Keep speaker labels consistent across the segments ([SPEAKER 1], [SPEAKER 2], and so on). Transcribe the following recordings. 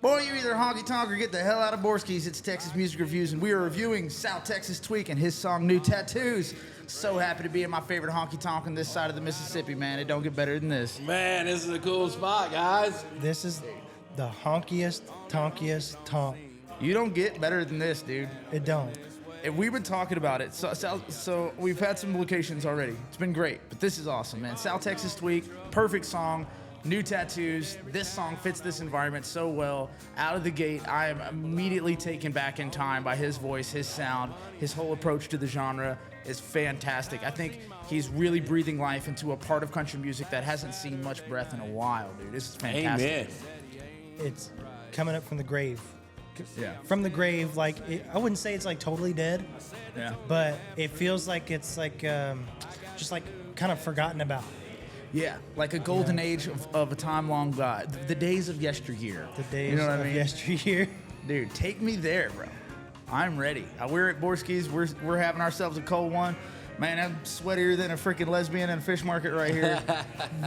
[SPEAKER 1] Boy, you either honky tonk or get the hell out of Borski's. It's Texas Music Reviews, and we are reviewing South Texas Tweek and his song New Tattoos. So happy to be in my favorite honky tonk on this side of the Mississippi, man. It don't get better than this.
[SPEAKER 2] Man, this is a cool spot, guys.
[SPEAKER 3] This is the honkiest, tonkiest tonk.
[SPEAKER 1] You don't get better than this, dude.
[SPEAKER 3] It don't.
[SPEAKER 1] And we've been talking about it. So we've had some locations already. It's been great, but this is awesome, man. South Texas Tweek, perfect song. New Tattoos. This song fits this environment so well. Out of the gate, I am immediately taken back in time by his voice, his sound, his whole approach to the genre is fantastic. I think he's really breathing life into a part of country music that hasn't seen much breath in a while, dude. This is fantastic.
[SPEAKER 2] Amen.
[SPEAKER 3] It's coming up from the grave.
[SPEAKER 1] Yeah.
[SPEAKER 3] From the grave, like, I wouldn't say it's like totally dead,
[SPEAKER 1] Yeah.
[SPEAKER 3] but it feels like it's like just like kind of forgotten about.
[SPEAKER 1] Yeah, like a golden age of a time long gone. The days of yesteryear.
[SPEAKER 3] The days
[SPEAKER 1] you know what
[SPEAKER 3] of
[SPEAKER 1] I mean?
[SPEAKER 3] yesteryear.
[SPEAKER 1] Dude, take me there, bro. I'm ready. We're at Borski's. We're having ourselves a cold one. Man, I'm sweatier than a freaking lesbian in a fish market right here.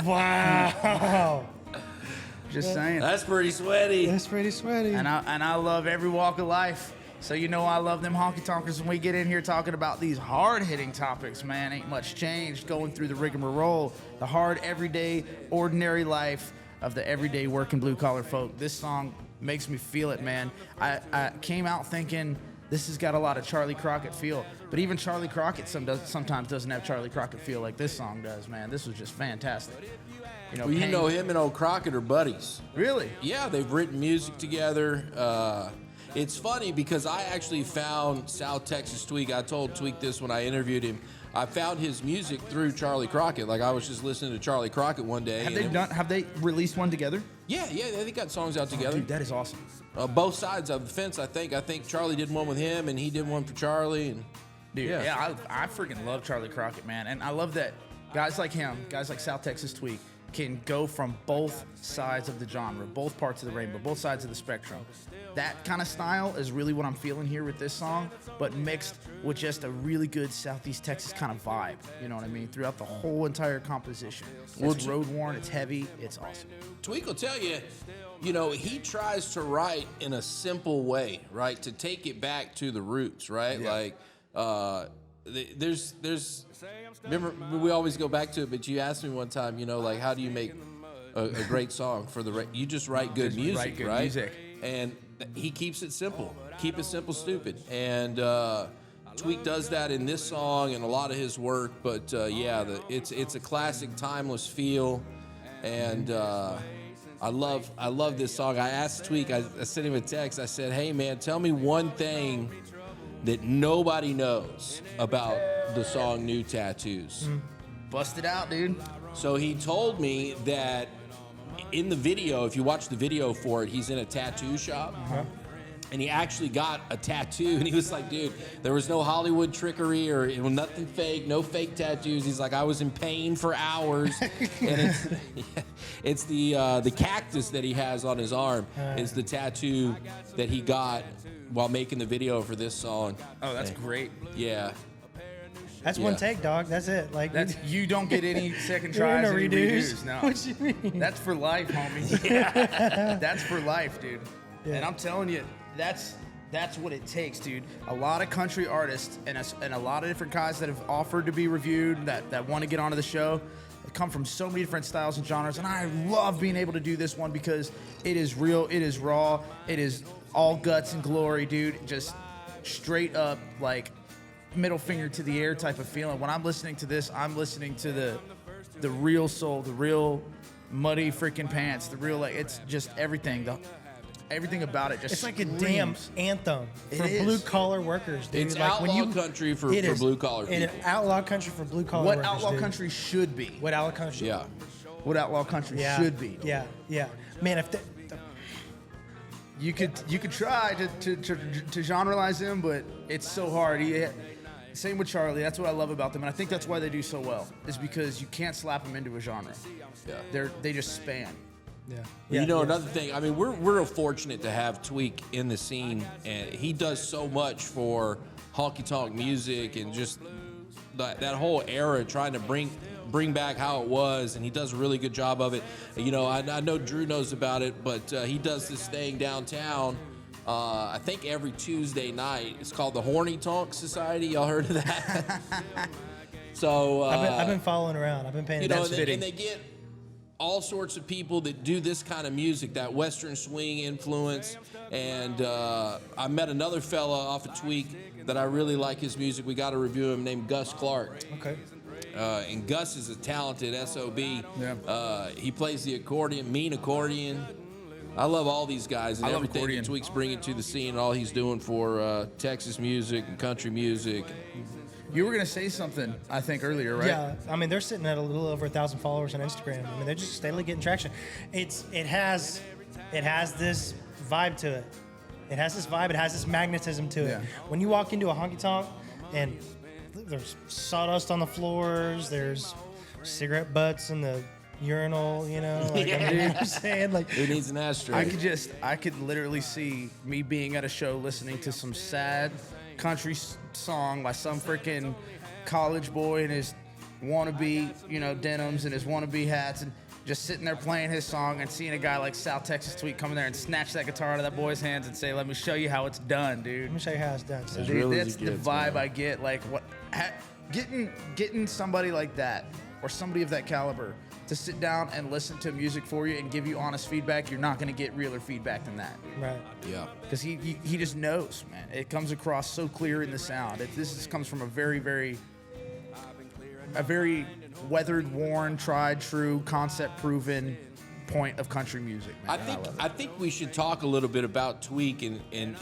[SPEAKER 3] Wow.
[SPEAKER 1] Just saying.
[SPEAKER 2] That's pretty sweaty.
[SPEAKER 3] That's pretty sweaty.
[SPEAKER 1] And I love every walk of life. So you know I love them honky tonkers when we get in here talking about these hard-hitting topics, man. Ain't much changed going through the rigmarole, the hard, everyday, ordinary life of the everyday working blue-collar folk. This song makes me feel it, man. I came out thinking this has got a lot of Charlie Crockett feel, but even Charlie Crockett sometimes doesn't have Charlie Crockett feel like this song does, man. This was just fantastic.
[SPEAKER 2] Well, you know him and old Crockett are buddies.
[SPEAKER 1] Really?
[SPEAKER 2] Yeah, they've written music together. It's funny because I actually found South Texas Tweek. I told Tweek this when I interviewed him. I found his music through Charlie Crockett. Like I was just listening to Charlie Crockett one day.
[SPEAKER 1] Have they released one together?
[SPEAKER 2] Yeah, they got songs out together.
[SPEAKER 1] Dude, that is awesome.
[SPEAKER 2] Both sides of the fence, I think. I think Charlie did one with him, and he did one for Charlie. And
[SPEAKER 1] dude, yeah I freaking love Charlie Crockett, man, and I love that guys like him, guys like South Texas Tweek, can go from both sides of the genre, both parts of the rainbow, both sides of the spectrum. That kind of style is really what I'm feeling here with this song, but mixed with just a really good Southeast Texas kind of vibe, you know what I mean, throughout the whole entire composition. It's road-worn, it's heavy, it's awesome.
[SPEAKER 2] Tweek will tell you, he tries to write in a simple way, right, to take it back to the roots, right? Yeah. Like, there's remember, we always go back to it, but you asked me one time, like, how do you make a great song for you just write good music,
[SPEAKER 1] write good
[SPEAKER 2] right?
[SPEAKER 1] Music.
[SPEAKER 2] And he keeps it simple. Keep it simple, stupid. And Tweek does that in this song and a lot of his work. But it's a classic, timeless feel. And I love this song. I asked Tweek. I sent him a text. I said, "Hey man, tell me one thing that nobody knows about the song New Tattoos."
[SPEAKER 1] Bust it out, dude.
[SPEAKER 2] So he told me that in the video, if you watch the video for it, he's in a tattoo shop. And he actually got a tattoo. And he was like, dude, there was no Hollywood trickery or nothing fake, no fake tattoos. He's like, I was in pain for hours. And it's the cactus that he has on his arm is the tattoo that he got while making the video for this song.
[SPEAKER 1] Oh, that's great.
[SPEAKER 2] Yeah.
[SPEAKER 3] That's one take, dog. That's it. Like
[SPEAKER 1] you don't get any second
[SPEAKER 3] There ain't
[SPEAKER 1] tries,
[SPEAKER 3] no
[SPEAKER 1] any
[SPEAKER 3] redos.
[SPEAKER 1] redos. No.
[SPEAKER 3] What you mean?
[SPEAKER 1] That's for life, homie. Yeah. That's for life, dude.
[SPEAKER 3] Yeah.
[SPEAKER 1] And I'm telling you, that's what it takes, dude. A lot of country artists and a lot of different guys that have offered to be reviewed, that want to get onto the show, come from so many different styles and genres. And I love being able to do this one because it is real, it is raw, it is all guts and glory, dude. Just straight up, like, middle finger to the air type of feeling. When I'm listening to this, I'm listening to the real soul, the real muddy freaking pants, the real, like, it's just everything. Everything about it just
[SPEAKER 3] It's like a
[SPEAKER 1] screams.
[SPEAKER 3] damn anthem for blue collar workers, dude.
[SPEAKER 2] It's
[SPEAKER 3] like
[SPEAKER 2] outlaw country for blue collar people.
[SPEAKER 3] It's outlaw country for blue collar
[SPEAKER 1] What
[SPEAKER 3] workers.
[SPEAKER 1] outlaw
[SPEAKER 3] dude.
[SPEAKER 1] country should be.
[SPEAKER 3] What outlaw country?
[SPEAKER 2] Yeah.
[SPEAKER 1] What outlaw country should be.
[SPEAKER 3] Yeah, yeah. Man, if
[SPEAKER 1] You could try to generalize him, but it's so hard. Same with Charlie. That's what I love about them, and I think that's why they do so well. Is because you can't slap them into a genre. Yeah. They just span.
[SPEAKER 3] Yeah.
[SPEAKER 2] Another thing. I mean, we're fortunate to have Tweek in the scene, and he does so much for honky tonk music and just that whole era, trying to bring back how it was, and he does a really good job of it. You know, I know Drew knows about it, but he does this thing downtown. I think every Tuesday night. It's called the Horni Tonk Society. Y'all heard of that? So
[SPEAKER 3] I've been following around. I've been paying attention.
[SPEAKER 2] And they get all sorts of people that do this kind of music, that Western swing influence. And I met another fella off of Tweek that I really like his music. We got to review him, named Gus Clark.
[SPEAKER 3] Okay.
[SPEAKER 2] And Gus is a talented SOB.
[SPEAKER 1] Yeah.
[SPEAKER 2] He plays the accordion, mean accordion. I love all these guys and everything that Tweek's bringing to the scene and all he's doing for Texas music and country music.
[SPEAKER 1] You were going to say something, I think, earlier, right?
[SPEAKER 3] Yeah, I mean, they're sitting at a little over 1,000 followers on Instagram. I mean, they're just steadily getting traction. It has this vibe to it. It has this vibe. It has this magnetism to it.
[SPEAKER 1] Yeah.
[SPEAKER 3] When you walk into a honky tonk and there's sawdust on the floors, there's cigarette butts in the urinal, you know, like, I mean, I'm saying, like,
[SPEAKER 2] Who needs an ashtray?
[SPEAKER 1] I could literally see me being at a show listening to some sad country song by some freaking college boy in his wannabe, you know, denims and his wannabe hats, and just sitting there playing his song and seeing a guy like South Texas Tweek come in there and snatch that guitar out of that boy's hands and say, "Let me show you how it's done, dude."
[SPEAKER 3] let me show you how it's done. So,
[SPEAKER 1] Dude,
[SPEAKER 2] really
[SPEAKER 1] that's the
[SPEAKER 2] gets,
[SPEAKER 1] vibe
[SPEAKER 2] man.
[SPEAKER 1] I get. Like getting somebody like that or somebody of that caliber to sit down and listen to music for you and give you honest feedback. You're not going to get realer feedback than that.
[SPEAKER 3] right.
[SPEAKER 2] Yeah.
[SPEAKER 1] Because he just knows, man. It comes across so clear in the sound. Comes from a very weathered, worn, tried, true, concept-proven point of country music, man.
[SPEAKER 2] I think we should talk a little bit about Tweek and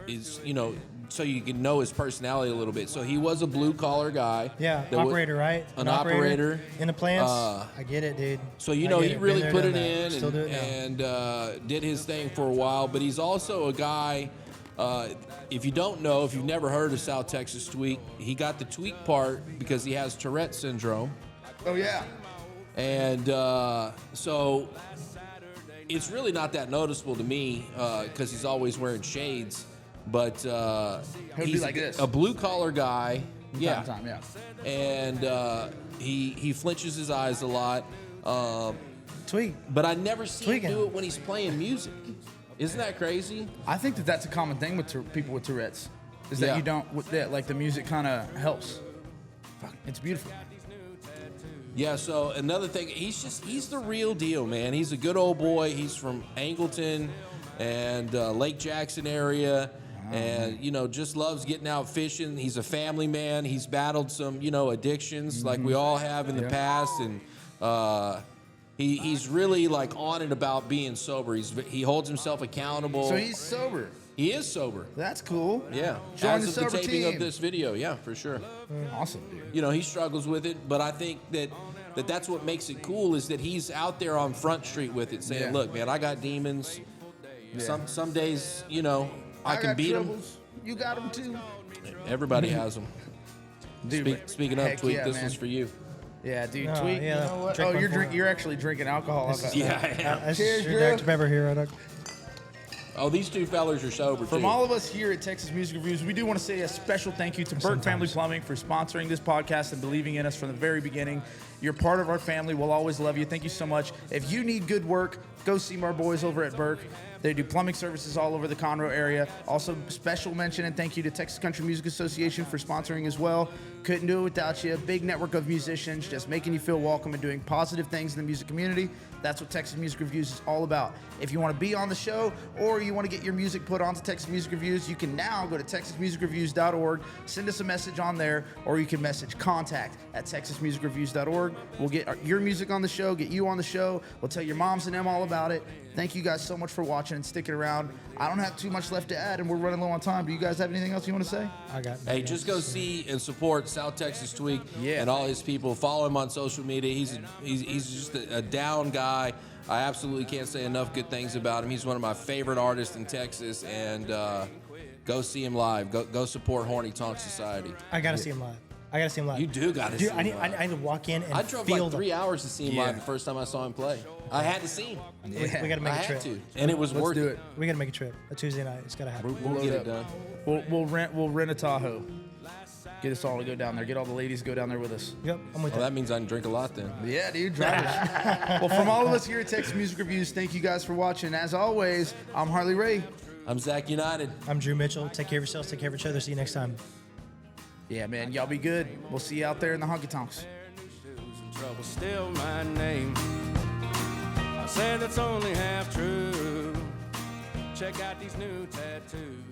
[SPEAKER 2] his, you know, so you can know his personality a little bit. So he was a blue-collar guy.
[SPEAKER 3] Yeah,
[SPEAKER 2] that
[SPEAKER 3] operator, right?
[SPEAKER 2] An operator.
[SPEAKER 3] In the plants. I get it, dude.
[SPEAKER 2] So, you
[SPEAKER 3] I
[SPEAKER 2] know,
[SPEAKER 3] get
[SPEAKER 2] he
[SPEAKER 3] it.
[SPEAKER 2] really
[SPEAKER 3] Been
[SPEAKER 2] put
[SPEAKER 3] there,
[SPEAKER 2] it
[SPEAKER 3] done
[SPEAKER 2] in
[SPEAKER 3] that. Still do it now.
[SPEAKER 2] and did his thing for a while. But he's also a guy, if you don't know, if you've never heard of South Texas Tweek, he got the Tweek part because he has Tourette syndrome.
[SPEAKER 1] Oh, yeah.
[SPEAKER 2] And so it's really not that noticeable to me because he's always wearing shades. But
[SPEAKER 1] He'll
[SPEAKER 2] he's
[SPEAKER 1] be like this.
[SPEAKER 2] a blue-collar guy. Yeah.
[SPEAKER 1] Time, yeah.
[SPEAKER 2] And he flinches his eyes a lot.
[SPEAKER 3] Tweek.
[SPEAKER 2] But I never see
[SPEAKER 3] Tweaking.
[SPEAKER 2] him do it when he's playing music. Isn't that crazy?
[SPEAKER 1] I think that's a common thing with people with Tourette's. Is that
[SPEAKER 2] Yeah.
[SPEAKER 1] you don't, like the music kind of helps. Fuck, it's beautiful.
[SPEAKER 2] Yeah, so another thing, he's the real deal, man. He's a good old boy. He's from Angleton and Lake Jackson area. And, you know, just loves getting out fishing. He's a family man. He's battled some, you know, addictions like we all have in the past. And he's really, like, on it about being sober. He holds himself accountable.
[SPEAKER 1] So he's sober.
[SPEAKER 2] He is sober.
[SPEAKER 1] That's cool.
[SPEAKER 2] Yeah.
[SPEAKER 1] Join
[SPEAKER 2] As
[SPEAKER 1] the
[SPEAKER 2] of the
[SPEAKER 1] sober
[SPEAKER 2] taping
[SPEAKER 1] team.
[SPEAKER 2] of this video, yeah, for sure.
[SPEAKER 1] Awesome, dude.
[SPEAKER 2] You know, he struggles with it, but I think that's what makes it cool is that he's out there on Front Street with it saying,
[SPEAKER 1] Yeah.
[SPEAKER 2] look, man, I got demons.
[SPEAKER 1] Yeah.
[SPEAKER 2] Some days, you know, I can
[SPEAKER 1] got
[SPEAKER 2] beat them.
[SPEAKER 1] troubles. You got them too.
[SPEAKER 2] Everybody has them.
[SPEAKER 1] Dude,
[SPEAKER 2] Speaking of
[SPEAKER 1] heck
[SPEAKER 2] Tweek,
[SPEAKER 1] yeah,
[SPEAKER 2] this
[SPEAKER 1] man.
[SPEAKER 2] o's for you.
[SPEAKER 1] Yeah, dude.
[SPEAKER 3] Oh,
[SPEAKER 1] Tweek.
[SPEAKER 3] yeah,
[SPEAKER 1] You know what?
[SPEAKER 3] drink
[SPEAKER 1] Oh,
[SPEAKER 3] one for me.
[SPEAKER 1] you're actually drinking alcohol. Okay.
[SPEAKER 2] Yeah, I am.
[SPEAKER 3] That's
[SPEAKER 1] Cheers,
[SPEAKER 3] your
[SPEAKER 1] Drew.
[SPEAKER 3] Dr. Pepper here, Doug.
[SPEAKER 2] Oh, these two fellers are sober,
[SPEAKER 1] From
[SPEAKER 2] too.
[SPEAKER 1] all of us here at Texas Music Reviews, we do want to say a special thank you to Burke Family Plumbing for sponsoring this podcast and believing in us from the very beginning. You're part of our family. We'll always love you. Thank you so much. If you need good work, go see our boys over at Burke. They do plumbing services all over the Conroe area. Also, special mention and thank you to Texas Country Music Association for sponsoring as well. Couldn't do it without you. Big network of musicians just making you feel welcome and doing positive things in the music community. That's what Texas Music Reviews is all about. If you want to be on the show or you want to get your music put onto Texas Music Reviews, you can now go to texasmusicreviews.org, send us a message on there, or you can message contact@texasmusicreviews.org. We'll get your music on the show, get you on the show. We'll tell your moms and them all about it. Thank you guys so much for watching and sticking around. I don't have too much left to add, and we're running low on time. Do you guys have anything else you want to say?
[SPEAKER 3] I got
[SPEAKER 2] Hey, just go see and support South Texas Tweek
[SPEAKER 1] Yeah.
[SPEAKER 2] and all his people. Follow him on social media. He's just a down guy. I absolutely can't say enough good things about him. He's one of my favorite artists in Texas, and go see him live. Go support Horny Tonk Society.
[SPEAKER 3] I got to see him live. I got to see him live.
[SPEAKER 2] You do got to see
[SPEAKER 3] Dude,
[SPEAKER 2] him live.
[SPEAKER 3] I need to walk in and
[SPEAKER 2] I drove
[SPEAKER 3] feel
[SPEAKER 2] like 3 hours to see him
[SPEAKER 1] Yeah.
[SPEAKER 2] live the first time I saw him play. I had to see him.
[SPEAKER 3] We got to
[SPEAKER 2] I
[SPEAKER 3] make a
[SPEAKER 2] had
[SPEAKER 3] trip.
[SPEAKER 2] to, and it was
[SPEAKER 1] Let's
[SPEAKER 2] worth
[SPEAKER 1] do
[SPEAKER 2] it.
[SPEAKER 1] it.
[SPEAKER 3] We got to make a trip. A Tuesday night. It's got to happen.
[SPEAKER 2] We'll
[SPEAKER 1] Load
[SPEAKER 2] get
[SPEAKER 1] up.
[SPEAKER 2] it done.
[SPEAKER 1] We'll rent a Tahoe. Get us all to go down there. Get all the ladies to go down there with us.
[SPEAKER 3] Yep, I'm with
[SPEAKER 2] Well,
[SPEAKER 3] that.
[SPEAKER 2] that means I can drink a lot then.
[SPEAKER 1] Yeah, dude, drivers. Well, from all of us here at Texas Music Reviews, thank you guys for watching. As always, I'm Harley Ray.
[SPEAKER 2] I'm ZAKK United.
[SPEAKER 3] I'm Drew Mitchell. Take care of yourselves. Take care of each other. See you next time.
[SPEAKER 1] Yeah, man, y'all be good. We'll see you out there in the honky tonks.
[SPEAKER 4] Trouble still my name. I said that's only half true. Check out these new tattoos.